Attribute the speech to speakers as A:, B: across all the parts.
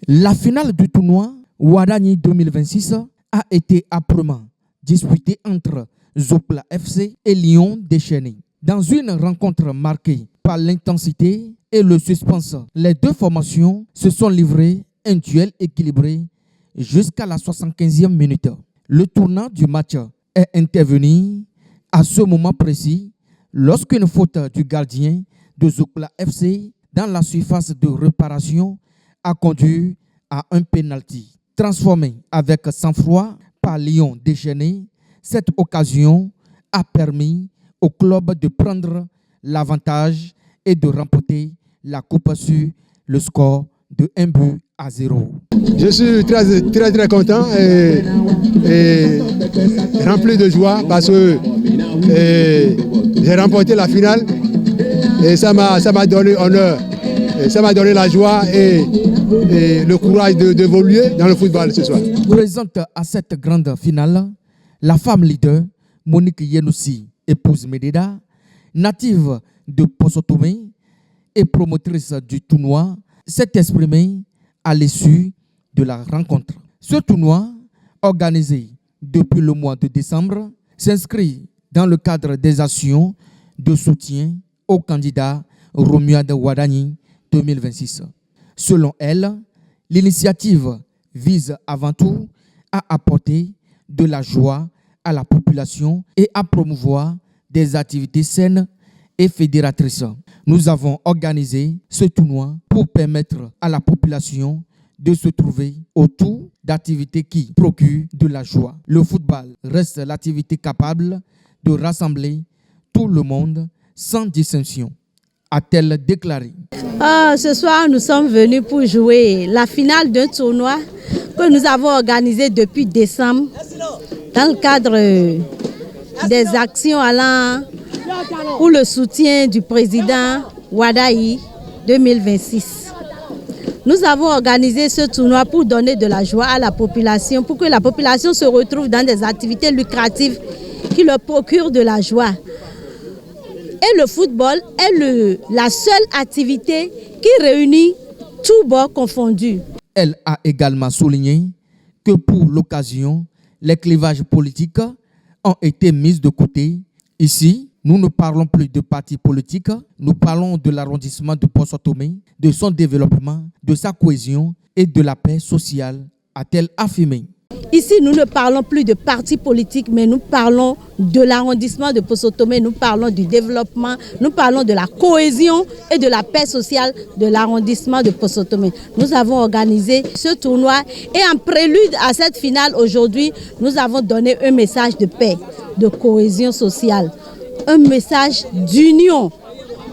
A: La finale du tournoi Wadani 2026 a été âprement disputée entre Zopla FC et Lyon Déchaîné. Dans une rencontre marquée par l'intensité et le suspense, les deux formations se sont livrées un duel équilibré jusqu'à la 75e minute. Le tournant du match est intervenu à ce moment précis lorsqu'une faute du gardien de Zopla FC dans la surface de réparation a conduit à un pénalty. Transformé avec sang-froid par Lyon Déchaîné, cette occasion a permis au club de prendre l'avantage et de remporter la coupe sur le score de 1-0.
B: Je suis très content et rempli de joie parce que j'ai remporté la finale et ça m'a donné honneur, et ça m'a donné la joie et le courage d'évoluer dans le football ce soir.
A: Présente à cette grande finale, la femme leader Monique Yenoussi, épouse Mededa, native de Poso-Tomé et promotrice du tournoi, s'est exprimée à l'issue de la rencontre. Ce tournoi, organisé depuis le mois de décembre, s'inscrit dans le cadre des actions de soutien au candidat Romuald Wadani 2026. Selon elle, l'initiative vise avant tout à apporter de la joie à la population et à promouvoir des activités saines et fédératrices. Nous avons organisé ce tournoi pour permettre à la population de se trouver autour d'activités qui procurent de la joie. Le football reste l'activité capable de rassembler tout le monde sans distinction, a-t-elle déclaré.
C: Ce soir, nous sommes venus pour jouer la finale d'un tournoi que nous avons organisé depuis décembre dans le cadre des actions allant pour le soutien du président Wadayi 2026. Nous avons organisé ce tournoi pour donner de la joie à la population, pour que la population se retrouve dans des activités lucratives qui leur procurent de la joie. Et le football est la seule activité qui réunit tous bords confondus.
A: Elle a également souligné que pour l'occasion, les clivages politiques ont été mis de côté. Ici, nous ne parlons plus de partis politiques, nous parlons de l'arrondissement de Poso-Tomé, de son développement, de sa cohésion et de la paix sociale, a-t-elle affirmé.
C: Ici, nous ne parlons plus de partis politiques, mais nous parlons de l'arrondissement de Poso-Tomé, nous parlons du développement, nous parlons de la cohésion et de la paix sociale de l'arrondissement de Poso-Tomé. Nous avons organisé ce tournoi et en prélude à cette finale aujourd'hui, nous avons donné un message de paix, de cohésion sociale, un message d'union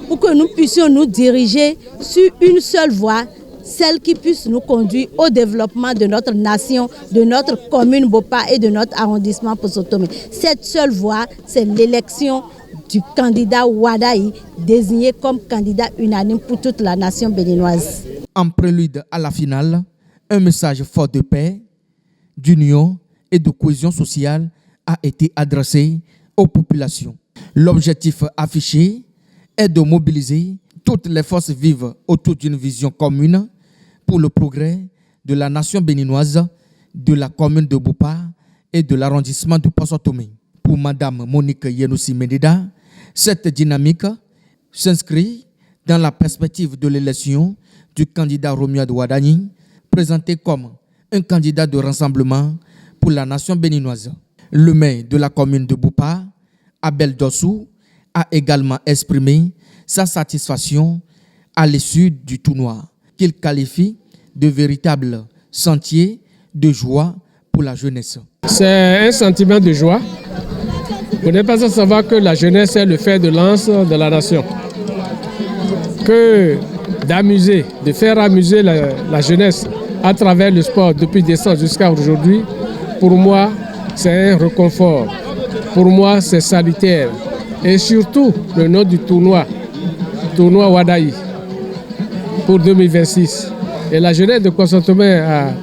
C: pour que nous puissions nous diriger sur une seule voie, celle qui puisse nous conduire au développement de notre nation, de notre commune Bopa et de notre arrondissement Poso-Tomé. Cette seule voie, c'est l'élection du candidat Wadayi, désigné comme candidat unanime pour toute la nation béninoise.
A: En prélude à la finale, un message fort de paix, d'union et de cohésion sociale a été adressé aux populations. L'objectif affiché est de mobiliser toutes les forces vives autour d'une vision commune pour le progrès de la nation béninoise, de la commune de Bopa et de l'arrondissement de Poso-Tomé. Pour Mme Monique Yenoussi Mededa, cette dynamique s'inscrit dans la perspective de l'élection du candidat Romuald Wadani, présenté comme un candidat de rassemblement pour la nation béninoise. Le maire de la commune de Bopa, Abel Dossou, a également exprimé sa satisfaction à l'issue du tournoi, qu'il qualifie de véritable sentier de joie pour la jeunesse.
D: C'est un sentiment de joie. Vous n'êtes pas à savoir que la jeunesse est le fer de lance de la nation. Que d'amuser, de faire amuser la jeunesse à travers le sport depuis décembre jusqu'à aujourd'hui, pour moi, c'est un réconfort. Pour moi, c'est salutaire. Et surtout, le nom du tournoi Wadayi pour 2026. Et la jeunesse de Poso-Tomé a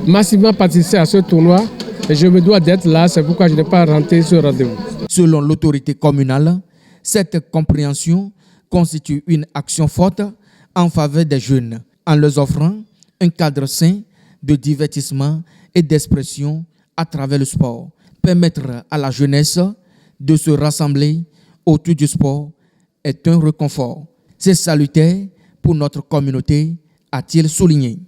D: massivement participé à ce tournoi et je me dois d'être là, c'est pourquoi je n'ai pas raté ce rendez-vous.
A: Selon l'autorité communale, cette compréhension constitue une action forte en faveur des jeunes, en leur offrant un cadre sain de divertissement et d'expression à travers le sport. Permettre à la jeunesse de se rassembler autour du sport est un réconfort. C'est salutaire pour notre communauté, a-t-il souligné.